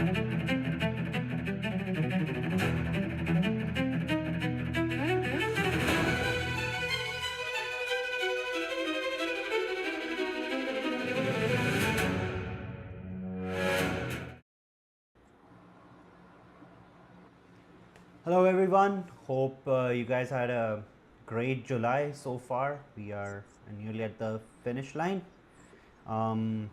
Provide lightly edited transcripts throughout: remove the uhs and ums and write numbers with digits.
Hello everyone, hope you guys had a great July so far. We are nearly at the finish line. Um,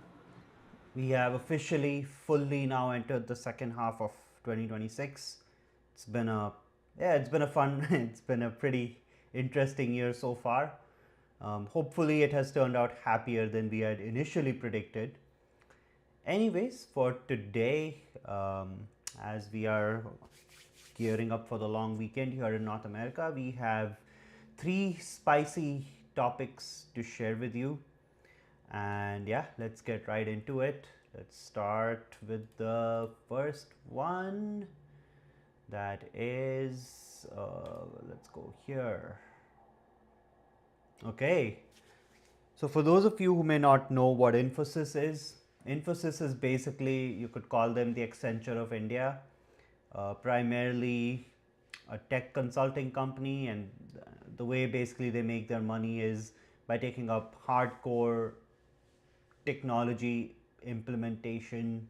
we have officially fully now entered the second half of 2026. It's been a it's been a fun it's been a pretty interesting year so far. Hopefully it has turned out happier than we had initially predicted. Anyways, for today, as we are gearing up for the long weekend here in North America, we have three spicy topics to share with you. And yeah, let's get right into it. Let's start with the first one. That is, let's go here. Okay. So for those of you who may not know what Infosys is basically, you could call them the Accenture of India. Primarily a tech consulting company, and the way basically they make their money is by taking up hardcore technology implementation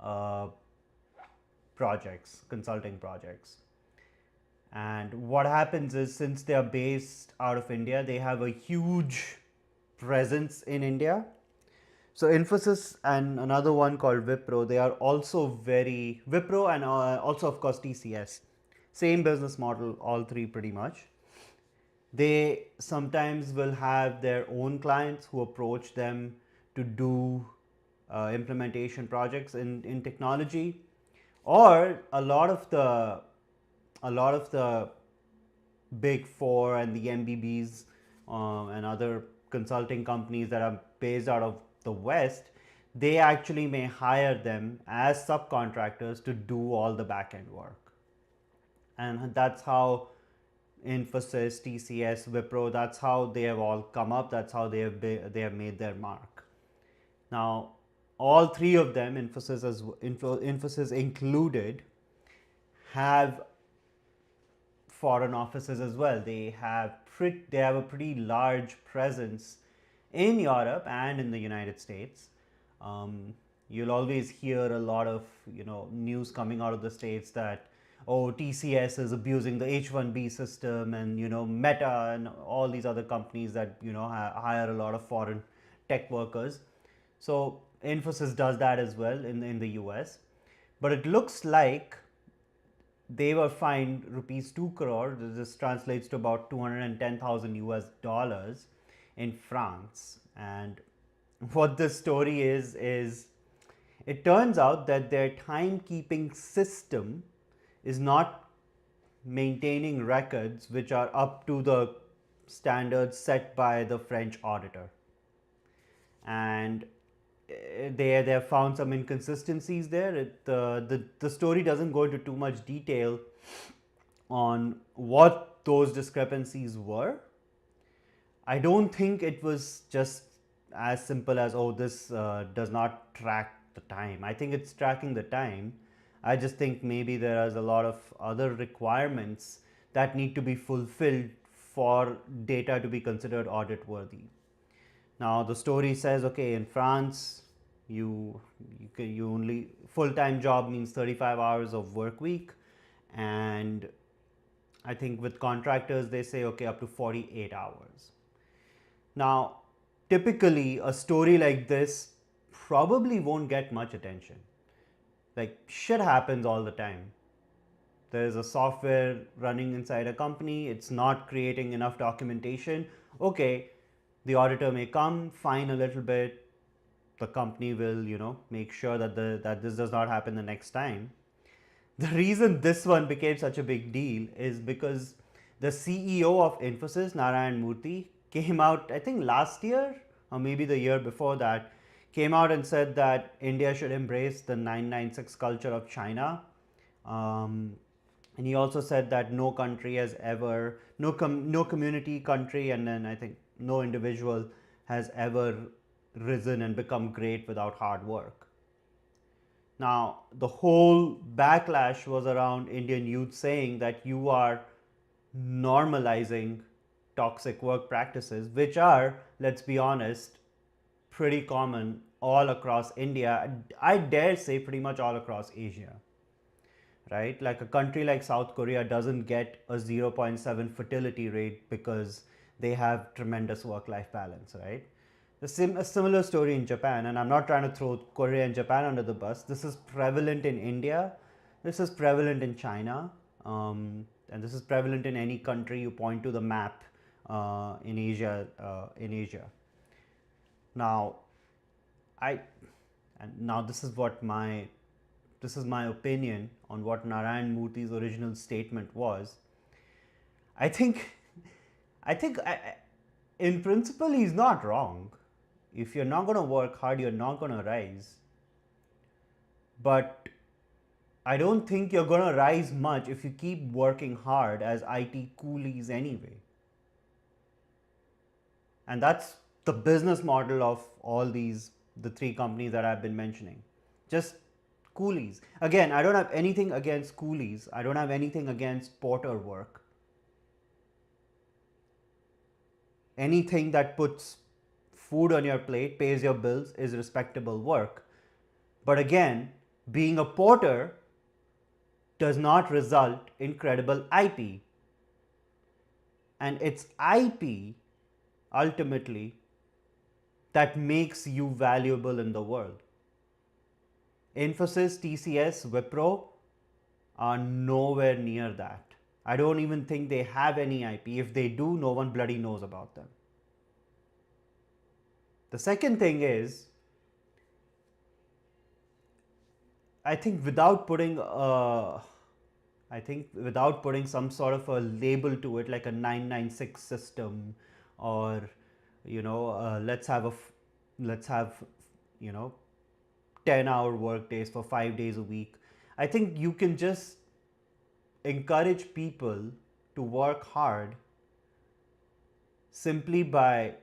uh, projects, consulting projects. And what happens is, since they are based out of India, they have a huge presence in India. So Infosys and another one called Wipro, they are also very Wipro, and also of course TCS. Same business model, all three pretty much. They sometimes will have their own clients who approach them to do implementation projects in technology, or a lot of the big four and the MBBs and other consulting companies that are based out of the West, they actually may hire them as subcontractors to do all the back end work. And that's how Infosys, TCS, Wipro, that's how they have all come up. That's how they have made their mark. Now, all three of them, Infosys included, have foreign offices as well. They have a pretty large presence in Europe and in the United States. Um, you'll always hear a lot of news coming out of the States that, oh, TCS is abusing the H-1B system, and Meta and all these other companies that hire a lot of foreign tech workers. So Infosys does that as well in the US, but it looks like they were fined rupees 2 crore. This translates to about 210,000 US dollars in France. And what this story is it turns out that their timekeeping system is not maintaining records which are up to the standards set by the French auditor. And they have found some inconsistencies there. The story doesn't go into too much detail on what those discrepancies were. I don't think it was just as simple as, oh, this does not track the time. I think it's tracking the time. I just think maybe there is a lot of other requirements that need to be fulfilled for data to be considered audit worthy. Now the story says, okay, in France, you only full-time job means 35 hours of work week, and I think with contractors they say, okay, up to 48 hours. Now, typically a story like this probably won't get much attention. Like, shit happens all the time. There's a software running inside a company, it's not creating enough documentation. Okay, the auditor may come, fine a little bit. The company will, make sure that this does not happen the next time. The reason this one became such a big deal is because the CEO of Infosys, Narayan Murthy, came out, I think last year or maybe the year before that, came out and said that India should embrace the 996 culture of China. And he also said that no country has ever, no community, country, and then I think no individual has ever risen and become great without hard work. Now, the whole backlash was around Indian youth saying that you are normalizing toxic work practices, which are, let's be honest, pretty common all across India. I dare say pretty much all across Asia, right? Like a country like South Korea doesn't get a zero point 0.7 fertility rate because they have tremendous work life balance, right? A similar story in Japan, and I'm not trying to throw Korea and Japan under the bus. This is prevalent in India, this is prevalent in China, and this is prevalent in any country you point to the map in Asia. Now, I and now this is my opinion on what Narayan Murthy's original statement was. I think I think in principle he's not wrong. If you're not going to work hard, you're not going to rise. But I don't think you're going to rise much if you keep working hard as IT coolies anyway. And that's the business model of all these, the three companies that I've been mentioning. Just coolies. Again, I don't have anything against coolies. I don't have anything against porter work. Anything that puts food on your plate, pays your bills, is respectable work. But again, being a porter does not result in credible IP. And it's IP ultimately that makes you valuable in the world. Infosys, TCS, Wipro are nowhere near that. I don't even think they have any IP. If they do, no one bloody knows about them. The second thing is, I think without putting some sort of a label to it, like a 996 system, or let's have you know 10-hour work days for 5 days a week. I think you can just encourage people to work hard simply by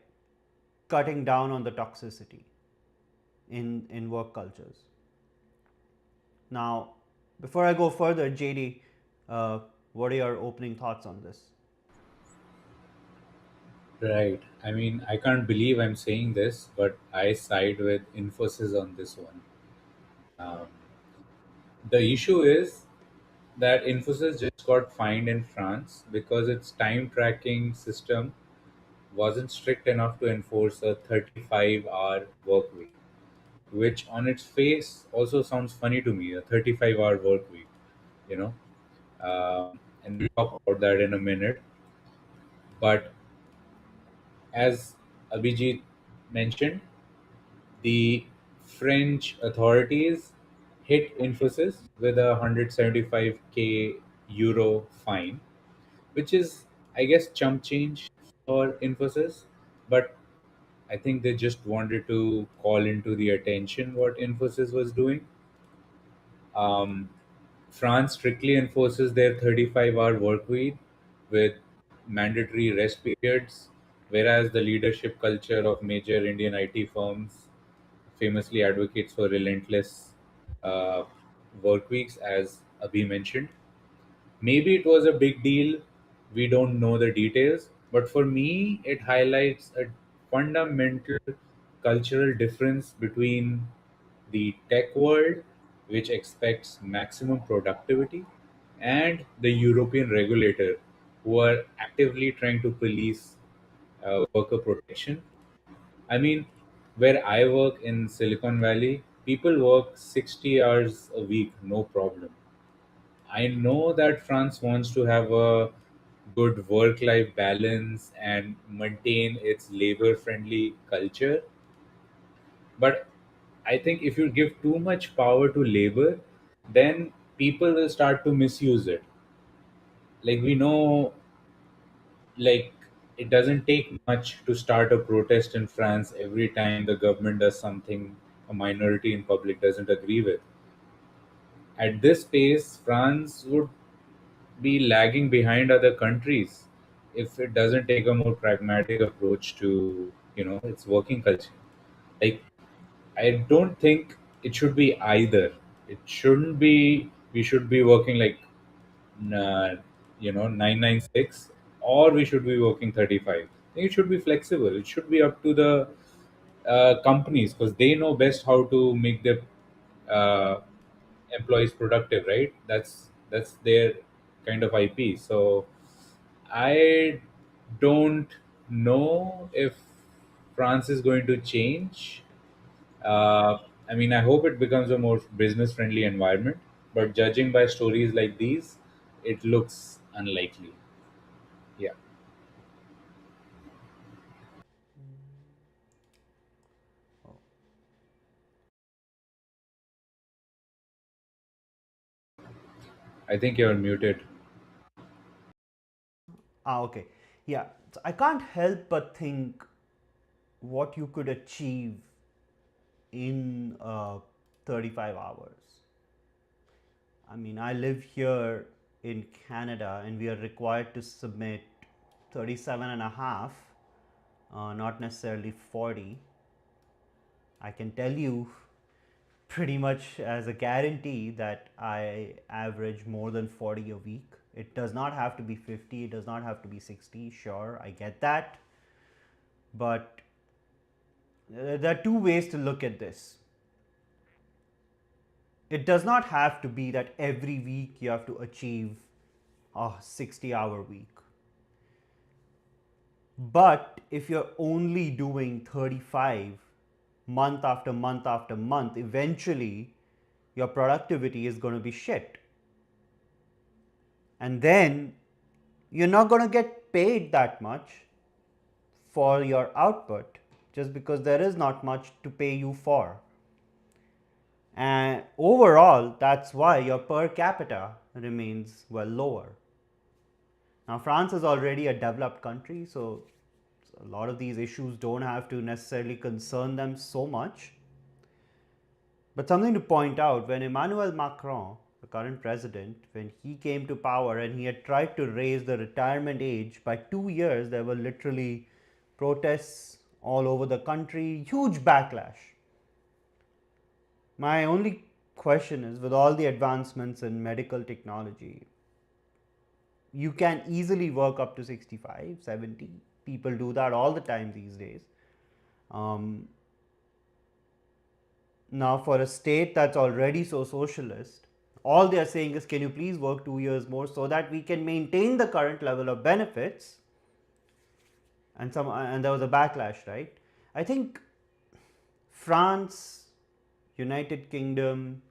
cutting down on the toxicity in work cultures. Now, before I go further, JD, what are your opening thoughts on this? Right. I mean, I can't believe I'm saying this, but I side with Infosys on this one. Um, the issue is that Infosys just got fined in France because its time tracking system wasn't strict enough to enforce a 35-hour work week, which on its face also sounds funny to me, a 35-hour work week, you know. And we'll talk about that in a minute. But as Abhijit mentioned, the French authorities hit Infosys with a 175k euro fine, which is, I guess, chump change for Infosys. But I think they just wanted to call into the attention what Infosys was doing. Um, France strictly enforces their 35-hour work week with mandatory rest periods, whereas the leadership culture of major Indian IT firms famously advocates for relentless uh, work weeks, as Abhi mentioned. Maybe it was a big deal. We don't know the details. But for me, it highlights a fundamental cultural difference between the tech world, which expects maximum productivity, and the European regulator, who are actively trying to police worker protection. I mean, where I work in Silicon Valley, people work 60 hours a week, no problem. I know that France wants to have a good work life balance and maintain its labor friendly culture. But I think if you give too much power to labor, then people will start to misuse it. Like we know, like it doesn't take much to start a protest in France every time the government does something a minority in public doesn't agree with. At this pace, France would be lagging behind other countries if it doesn't take a more pragmatic approach to its working culture. Like I don't think it should be either. It shouldn't be. We should be working like uh, 996, or we should be working 35. I think it should be flexible. It should be up to the companies, because they know best how to make their uh, employees productive, right? That's their kind of IP. So I don't know if France is going to change. uh, I mean, I hope it becomes a more business friendly environment, but judging by stories like these, it looks unlikely. Yeah, I think you're muted. Okay. Yeah. So I can't help but think what you could achieve in 35 hours. I mean, I live here in Canada and we are required to submit 37 and a half, not necessarily 40. I can tell you pretty much as a guarantee that I average more than 40 a week. It does not have to be 50, it does not have to be 60. Sure, I get that. But there are two ways to look at this. It does not have to be that every week you have to achieve a 60-hour week. But if you're only doing 35 month after month after month, eventually your productivity is going to be shit. And then you're not going to get paid that much for your output just because there is not much to pay you for. And overall, that's why your per capita remains well lower. Now, France is already a developed country, so a lot of these issues don't have to necessarily concern them so much. But something to point out, when Emmanuel Macron, the current president, when he came to power and he had tried to raise the retirement age by 2 years, there were literally protests all over the country, huge backlash. My only question is, with all the advancements in medical technology, you can easily work up to 65, 70. People do that all the time these days. Um, Now, for a state that's already so socialist, all they are saying is, can you please work 2 years more so that we can maintain the current level of benefits? And there was a backlash, right? I think France, United Kingdom,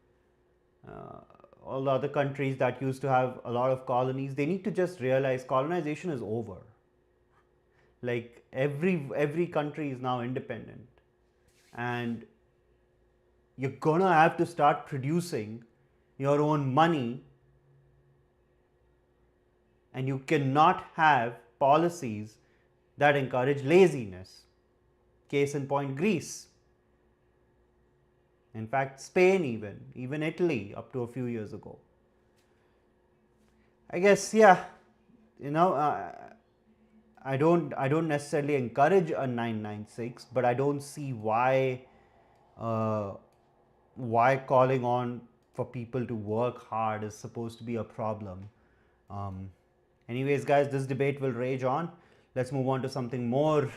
uh, all the other countries that used to have a lot of colonies, they need to just realize colonization is over. Like every country is now independent, and you're gonna have to start producing your own money, and you cannot have policies that encourage laziness. Case in point, Greece. In fact, Spain, even Italy, up to a few years ago. I guess, yeah, you know, I don't necessarily encourage a 996, but I don't see uh, why calling on for people to work hard is supposed to be a problem. Um, Anyways, guys, this debate will rage on. Let's move on to something more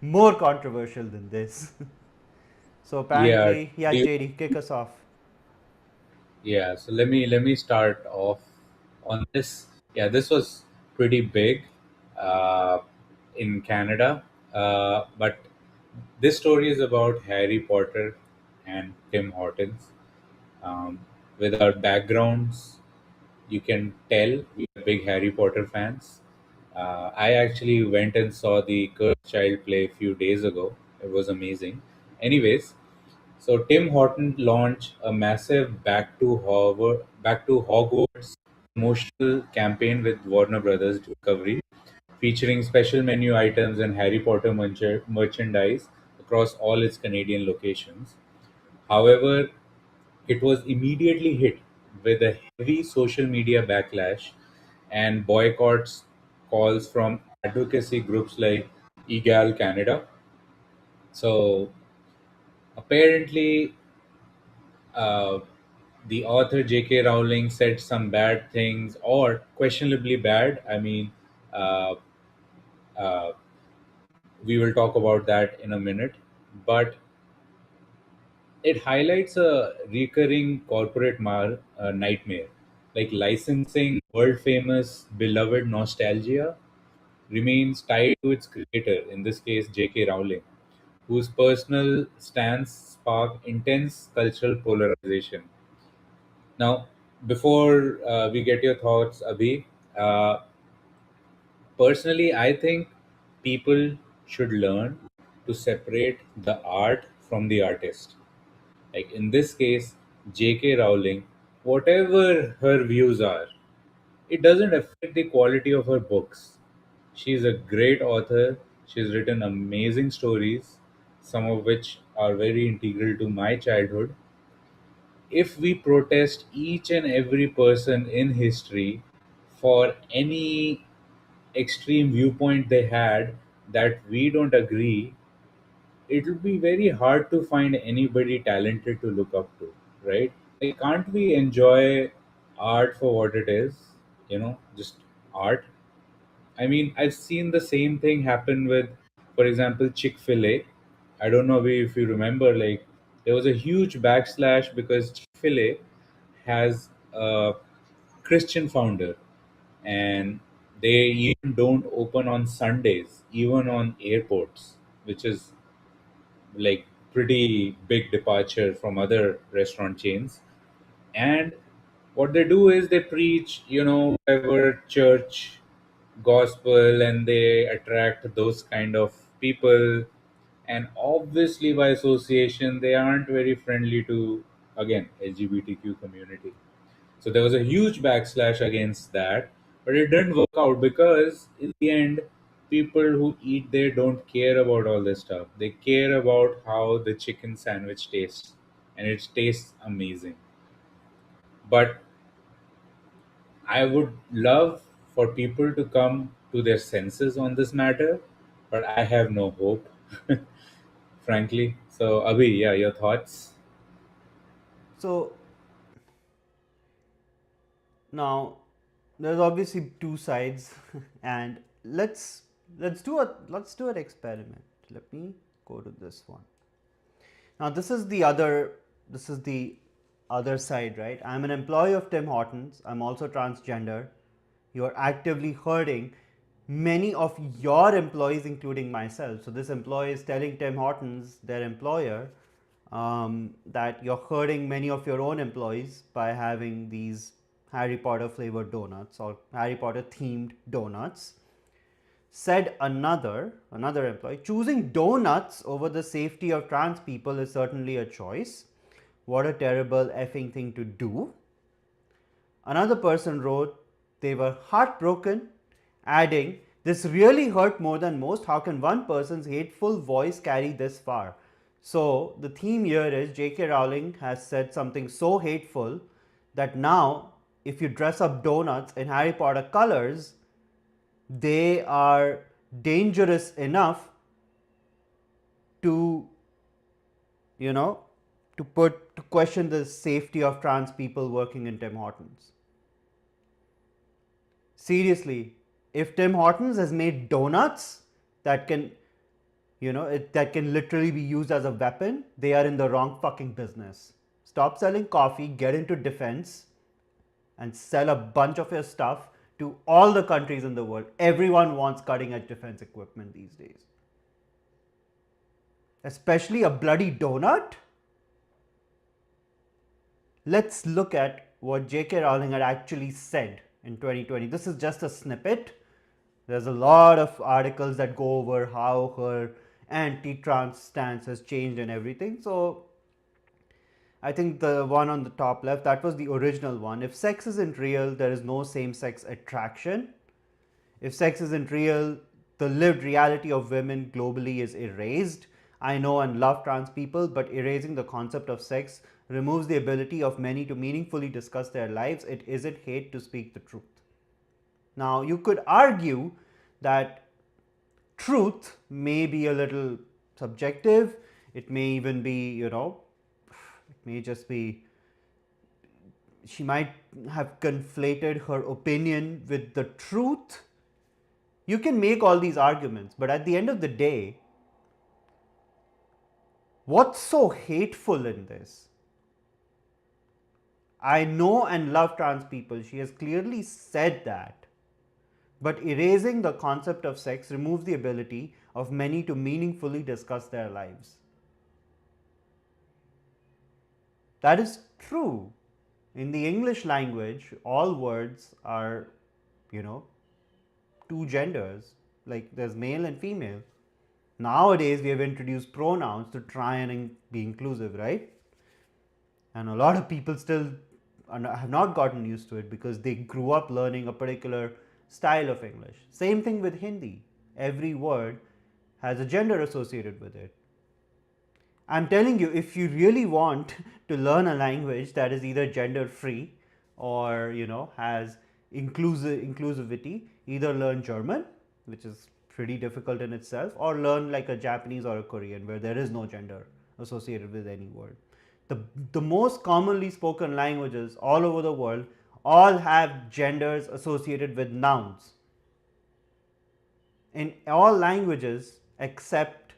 more controversial than this. So Yeah. apparently, yeah, do you- JD, kick us off. yeah. So let me start off on this. Yeah, this was pretty big uh, in Canada, but this story is about Harry Potter and Tim Hortons. Um, with our backgrounds, you can tell we are big Harry Potter fans. I actually went and saw the Cursed Child play a few days ago. It was amazing. Anyways, so Tim Horton launched a massive Back to Hogwarts promotional campaign with Warner Brothers Discovery, featuring special menu items and Harry Potter merchandise across all its Canadian locations. However, it was immediately hit with a heavy social media backlash and boycotts calls from advocacy groups like Egal Canada. So apparently, uh, the author J.K. Rowling said some bad things or questionably bad. I mean, uh, uh, we will talk about that in a minute. But it highlights a recurring corporate nightmare, like licensing world famous, beloved nostalgia remains tied to its creator, in this case, J.K. Rowling, whose personal stance sparked intense cultural polarization. Now, before we get your thoughts, Abhi, uh, personally, I think people should learn to separate the art from the artist. Like in this case, J.K. Rowling, whatever her views are, it doesn't affect the quality of her books. She's a great author. She's written amazing stories, some of which are very integral to my childhood. If we protest each and every person in history for any extreme viewpoint they had that we don't agree, it will be very hard to find anybody talented to look up to, right? Like, can't we enjoy art for what it is? Just art. I mean, I've seen the same thing happen with, for example, Chick-fil-A. I don't know if you remember, like, there was a huge backslash because Chick-fil-A has a Christian founder, and they even don't open on Sundays, even on airports, which is like pretty big departure from other restaurant chains. And what they do is they preach, whatever church gospel, and they attract those kind of people. And obviously, by association, they aren't very friendly to, again, LGBTQ community. So there was a huge backslash against that, but it didn't work out because in the end, people who eat there don't care about all this stuff. They care about how the chicken sandwich tastes, and it tastes amazing. But I would love for people to come to their senses on this matter, but I have no hope, frankly. So, Abhi, yeah, your thoughts? So now there's obviously two sides, and let's do an experiment. Let me go to this one. Now this is the other side, right? I'm an employee of Tim Hortons. I'm also transgender. You're actively hurting many of your employees, including myself. So this employee is telling Tim Hortons, their employer, that you're hurting many of your own employees by having these Harry Potter flavored donuts or Harry Potter themed donuts. Said another employee, choosing donuts over the safety of trans people is certainly a choice. What a terrible effing thing to do. Another person wrote they were heartbroken, adding, this really hurt more than most. How can one person's hateful voice carry this far? So, the theme here is J.K. Rowling has said something so hateful that now, if you dress up donuts in Harry Potter colors, they are dangerous enough to, you know, to question the safety of trans people working in Tim Hortons. Seriously, if Tim Hortons has made donuts that can, that can literally be used as a weapon, they are in the wrong fucking business. Stop selling coffee, get into defense, and sell a bunch of your stuff to all the countries in the world. Everyone wants cutting edge defense equipment these days, especially a bloody donut. Let's look at what J.K. Rowling had actually said in 2020. This is just a snippet. There's a lot of articles that go over how her anti-trans stance has changed and everything. So I think the one on the top left, that was the original one. If sex isn't real, there is no same-sex attraction. If sex isn't real, the lived reality of women globally is erased. I know and love trans people, but erasing the concept of sex removes the ability of many to meaningfully discuss their lives. It isn't hate to speak the truth. Now, you could argue that truth may be a little subjective. It may even be, it may just be she might have conflated her opinion with the truth. You can make all these arguments, but at the end of the day, what's so hateful in this? I know and love trans people. She has clearly said that. But erasing the concept of sex removes the ability of many to meaningfully discuss their lives. That is true. In the English language, all words are, you know, two genders. Like there's male and female. Nowadays, we have introduced pronouns to try and be inclusive, right? And a lot of people still have not gotten used to it because they grew up learning a particular style of English. Same thing with Hindi. Every word has a gender associated with it. I'm telling you, if you really want to learn a language that is either gender free or has inclusivity, either learn German, which is pretty difficult in itself, or learn like a Japanese or a Korean where there is no gender associated with any word. The most commonly spoken languages all over the world all have genders associated with nouns. In all languages except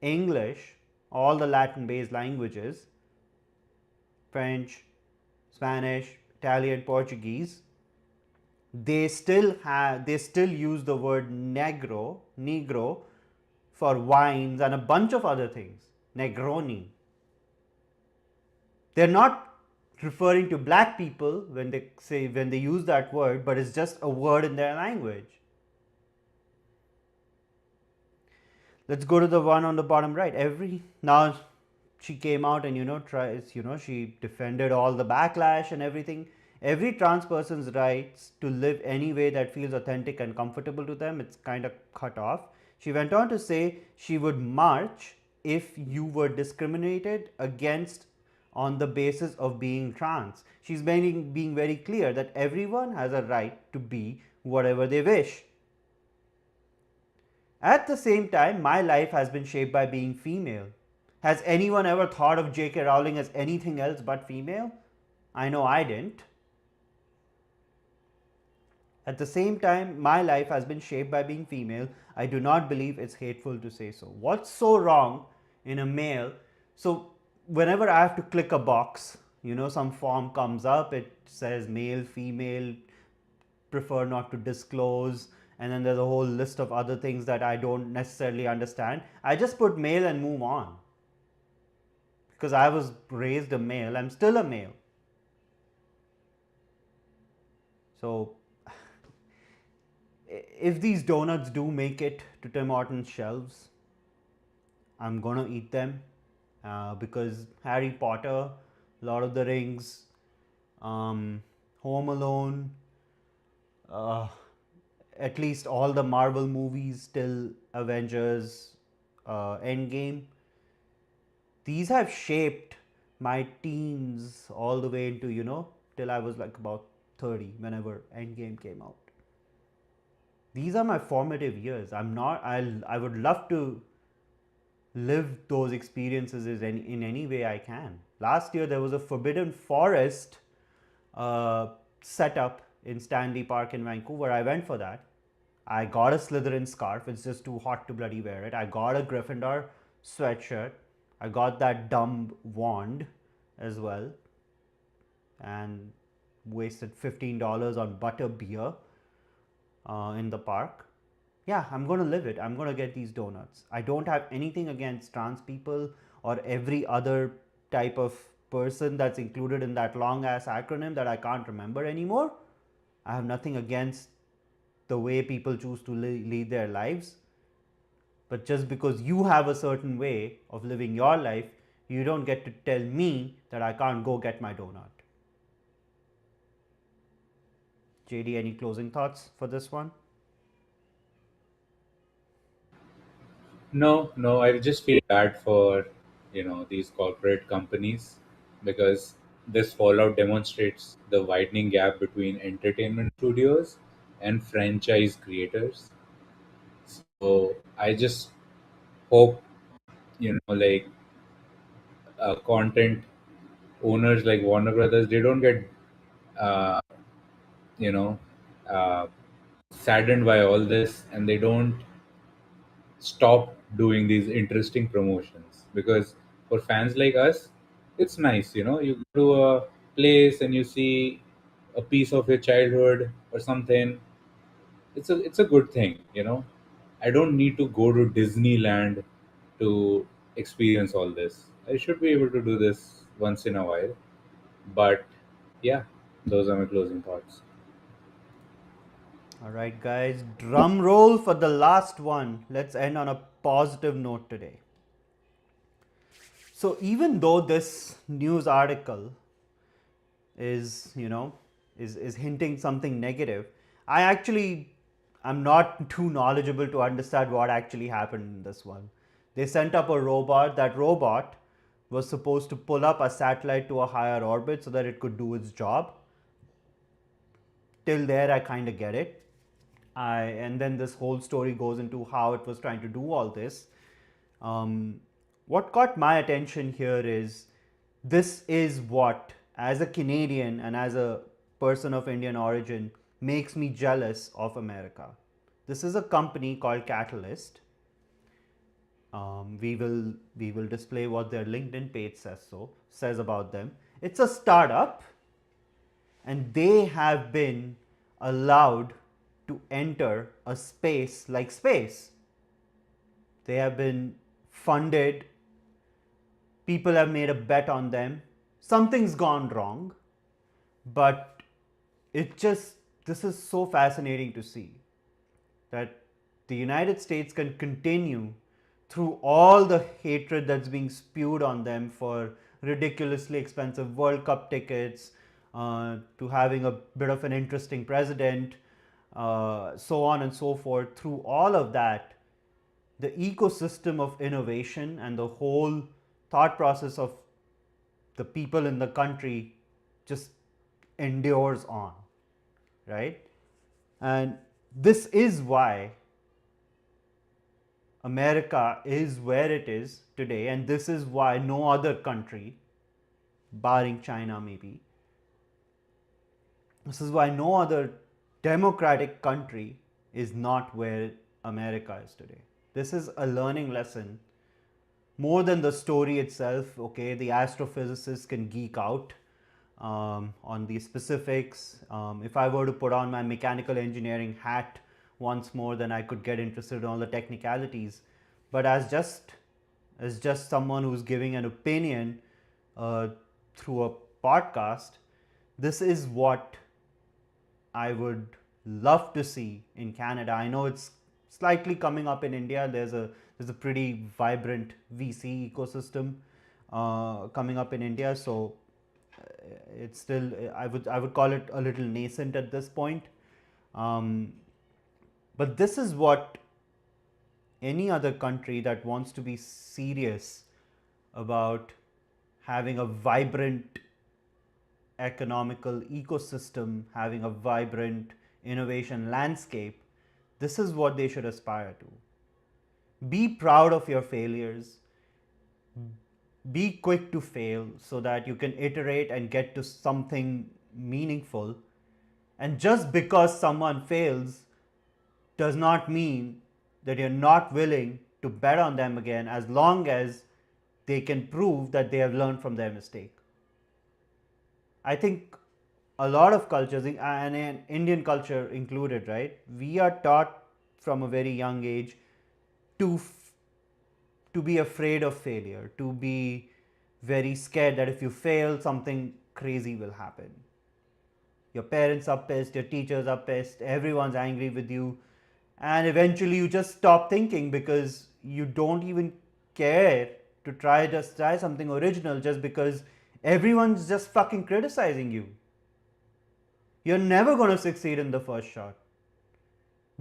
English, all the Latin based languages, French, Spanish, Italian, Portuguese, they still use the word negro for wines and a bunch of other things. Negroni. They're not referring to black people when they use that word, but it's just a word in their language. Let's go to the one on the bottom right. Every now she came out and she defended all the backlash and everything. Every trans person's rights to live any way that feels authentic and comfortable to them, it's kind of cut off. She went on to say she would march if you were discriminated against on the basis of being trans. She's being very clear that everyone has a right to be whatever they wish. At the same time, my life has been shaped by being female. Has anyone ever thought of J.K. Rowling as anything else but female? I know I didn't. At the same time, my life has been shaped by being female. I do not believe it's hateful to say so. What's so wrong in a male? So, whenever I have to click a box, some form comes up, it says male, female, prefer not to disclose, and then there's a whole list of other things that I don't necessarily understand. I just put male and move on because I was raised a male. I'm still a male. So if these donuts do make it to Tim Hortons shelves, I'm gonna eat them because Harry Potter, Lord of the Rings, Home Alone, uh, at least all the Marvel movies till Avengers Endgame, these have shaped my teens all the way into till I was like about 30 whenever Endgame came out. These are my formative years. I would love to live those experiences in any way I can. Last year there was a Forbidden Forest setup in Stanley Park in Vancouver. I went for that. I got a Slytherin scarf. It's just too hot to bloody wear it. I got a Gryffindor sweatshirt. I got that dumb wand as well, and wasted $15 on butter beer in the park. Yeah, I'm going to live it. I'm going to get these donuts. I don't have anything against trans people or every other type of person that's included in that long ass acronym that I can't remember anymore. I have nothing against the way people choose to lead their lives. But just because you have a certain way of living your life, you don't get to tell me that I can't go get my donut. JD, any closing thoughts for this one? No, no, I just feel bad for these corporate companies because this fallout demonstrates the widening gap between entertainment studios and franchise creators. So I just hope like content owners like Warner Brothers, they don't get uh, you know uh, saddened by all this, and they don't stop doing these interesting promotions. Because for fans like us, it's nice, you go to a place and you see a piece of your childhood or something. It's a good thing. I don't need to go to Disneyland to experience all this. I should be able to do this once in a while. But yeah, those are my closing thoughts. All right, guys, drum roll for the last one. Let's end on a positive note today. So, even though this news article is, is hinting something negative, I actually am not too knowledgeable to understand what actually happened in this one. They sent up a robot. That robot was supposed to pull up a satellite to a higher orbit so that it could do its job. Till there, I kind of get it. And then this whole story goes into how it was trying to do all this. Um, what caught my attention here is this is what, as a Canadian and as a person of Indian origin, makes me jealous of America. This is a company called Catalyst. We will display what their LinkedIn page says about them. It's a startup, and they have been allowed to enter a space like space. They have been funded, people have made a bet on them. Something's gone wrong, but it just, this is so fascinating to see that the United States can continue through all the hatred that's being spewed on them for ridiculously expensive World Cup tickets, to having a bit of an interesting president, so on and so forth. Through all of that, the ecosystem of innovation and the whole thought process of the people in the country just endures on, right? And this is why America is where it is today, and this is why no other country, barring China maybe, this is why no other democratic country is not where America is today. This is a learning lesson more than the story itself. Okay, the astrophysicists can geek out on the specifics. If I were to put on my mechanical engineering hat once more, then I could get interested in all the technicalities. But as just someone who's giving an opinion uh, through a podcast, this is what I would love to see in Canada. I know it's slightly coming up in India. There's a pretty vibrant VC ecosystem coming up in India. So it's still, I would call it a little nascent at this point. Um, but this is what any other country that wants to be serious about having a vibrant economical ecosystem, having a vibrant innovation landscape, this is what they should aspire to. Be proud of your failures. Be quick to fail so that you can iterate and get to something meaningful. And just because someone fails does not mean that you're not willing to bet on them again, as long as they can prove that they have learned from their mistake. I think a lot of cultures, and Indian culture included, right? We are taught from a very young age to to be afraid of failure, to be very scared that if you fail, something crazy will happen. Your parents are pissed, your teachers are pissed, everyone's angry with you, and eventually you just stop thinking because you don't even care to try something original just because everyone's just fucking criticizing you. You're never going to succeed in the first shot.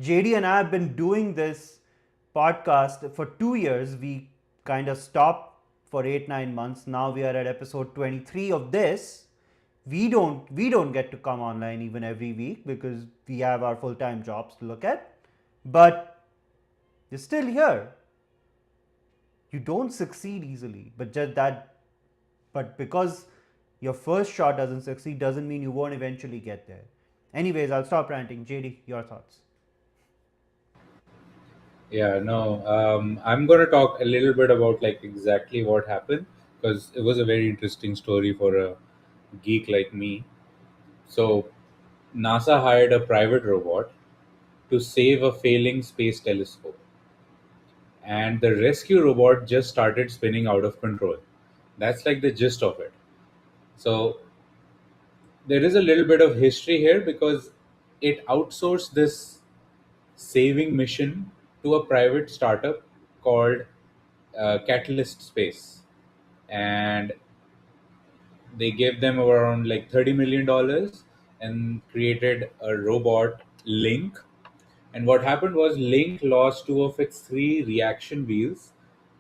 JD and I have been doing this podcast for 2 years. We kind of stopped for 8 9 months. Now we are at episode 23 of this. We don't get to come online even every week because we have our full-time jobs to look at. But you're still here. You don't succeed easily, but just that, but because Your first shot doesn't succeed doesn't mean you won't eventually get there. Anyways, I'll stop ranting. JD, your thoughts. Yeah, no, I'm going to talk a little bit about like exactly what happened because it was a very interesting story for a geek like me. So, NASA hired a private robot to save a failing space telescope, and the rescue robot just started spinning out of control. That's like the gist of it. So, there is a little bit of history here because it outsourced this saving mission to a private startup called Catalyst Space, and they gave them around like $30 million and created a robot Link. And what happened was Link lost two of its three reaction wheels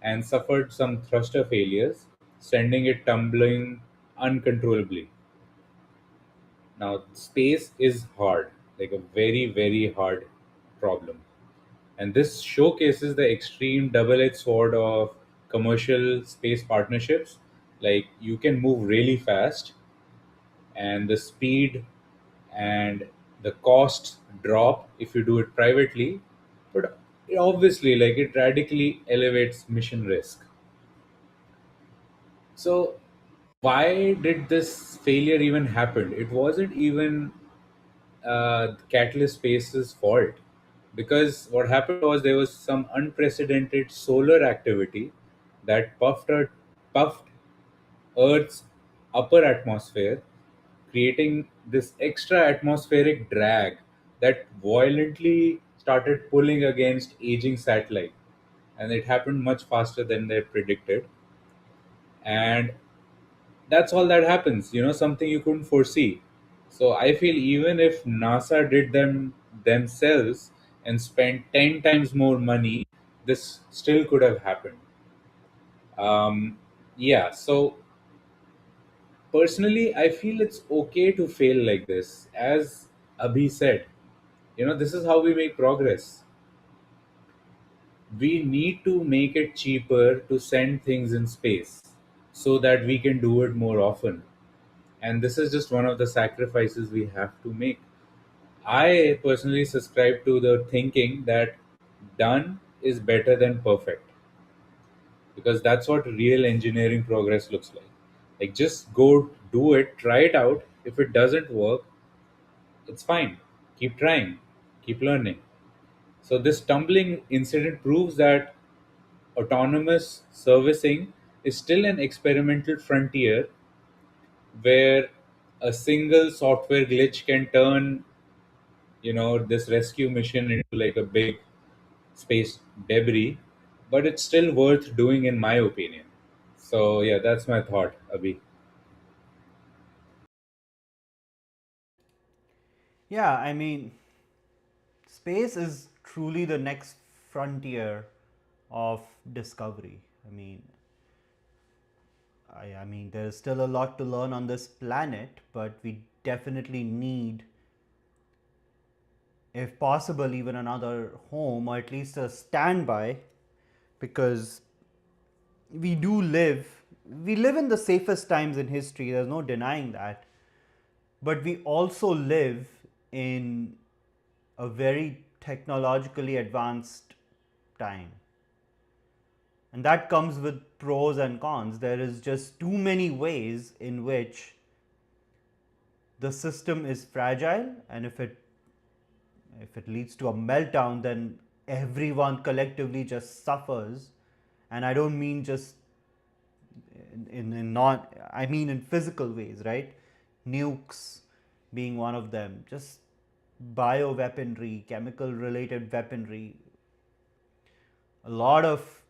and suffered some thruster failures, sending it tumbling uncontrollably. Now, space is hard, like a very, very hard problem. And this showcases the extreme double edged sword of commercial space partnerships. Like, you can move really fast, and the speed and the cost drop if you do it privately. But obviously, like, it radically elevates mission risk. So, why did this failure even happen? It wasn't even Catalyst Space's fault, because what happened was there was some unprecedented solar activity that puffed Earth's upper atmosphere, creating this extra atmospheric drag that violently started pulling against aging satellite, and it happened much faster than they predicted. And that's all that happens, something you couldn't foresee. So I feel even if NASA did them themselves and spent 10 times more money, this still could have happened. Yeah, so personally I feel it's okay to fail like this. As Abhi said, this is how we make progress. We need to make it cheaper to send things in space so that we can do it more often. And this is just one of the sacrifices we have to make. I personally subscribe to the thinking that done is better than perfect, because that's what real engineering progress looks like. Like, just go do it, try it out. If it doesn't work, it's fine. Keep trying, keep learning. So, this tumbling incident proves that autonomous servicing is still an experimental frontier where a single software glitch can turn this rescue mission into like a big space debris, but it's still worth doing in my opinion. So yeah, that's my thought, Abhi. Yeah, I mean, space is truly the next frontier of discovery. I mean, there's still a lot to learn on this planet, but we definitely need, if possible, even another home or at least a standby, because we do live, we live in the safest times in history. There's no denying that, but we also live in a very technologically advanced time. And that comes with pros and cons. There is just too many ways in which the system is fragile, and if it leads to a meltdown, then everyone collectively just suffers. And I don't mean just in not, I mean in physical ways, right? Nukes being one of them, just bio weaponry, chemical related weaponry. A lot of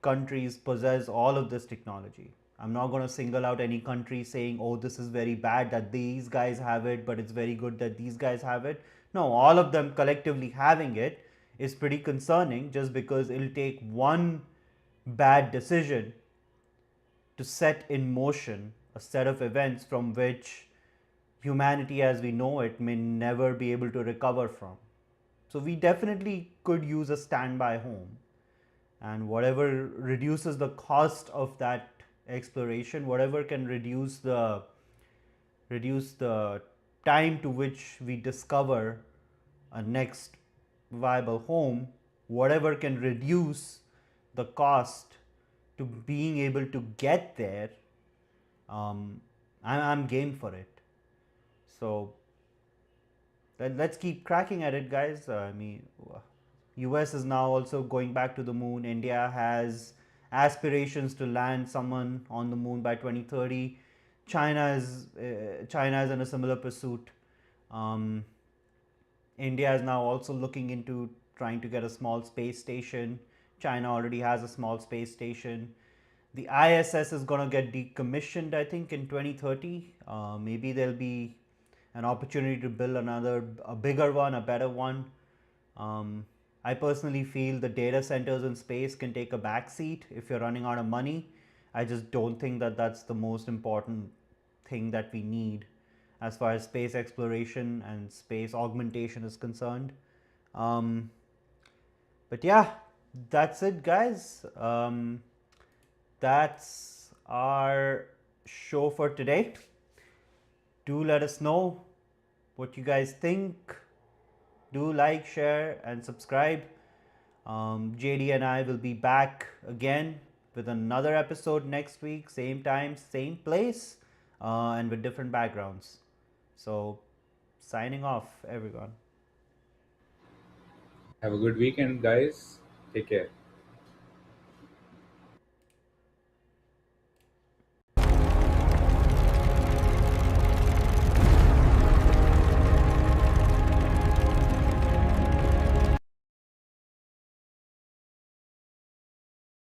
countries possess all of this technology. I'm not going to single out any country saying, oh, this is very bad that these guys have it, but it's very good that these guys have it. No, all of them collectively having it is pretty concerning, just because it'll take one bad decision to set in motion a set of events from which humanity as we know it may never be able to recover from. So, we definitely could use a standby home, and whatever reduces the cost of that exploration, whatever can reduce the reduce the time to which we discover a next viable home, whatever can reduce the cost to being able to get there, um, I'm game for it. So let's keep cracking at it, guys. I mean, US is now also going back to the moon. India has aspirations to land someone on the moon by 2030. China is in a similar pursuit. Um, India is now also looking into trying to get a small space station. China already has a small space station. The ISS is going to get decommissioned, I think, in 2030. Maybe there'll be an opportunity to build a bigger one, a better one. Um, I personally feel the data centers in space can take a backseat if you're running out of money. I just don't think that that's the most important thing that we need as far as space exploration and space augmentation is concerned. Um, but yeah, that's it, guys. That's our show for today. Do let us know what you guys think. Do like, share, and subscribe. JD and I will be back again with another episode next week, same time, same place, and with different backgrounds. So, signing off, everyone. Have a good weekend, guys. Take care.